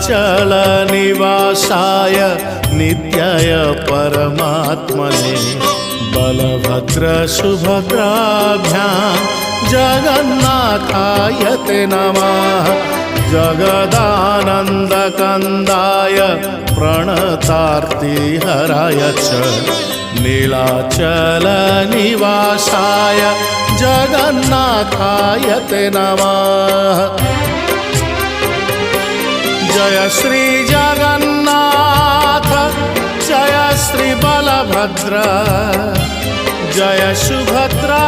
नीलाचलनिवासाय नित्याय परमात्मने बलभद्रसुभद्राभ्यां जगन्नाथाय ते नमः। जगदानन्दकन्दाय प्रणतार्तिहराय च नीलाचलनिवासाय जगन्नाथाय ते नमः। जय श्री जगन्नाथ जय श्री बलभद्र जय सुभद्रा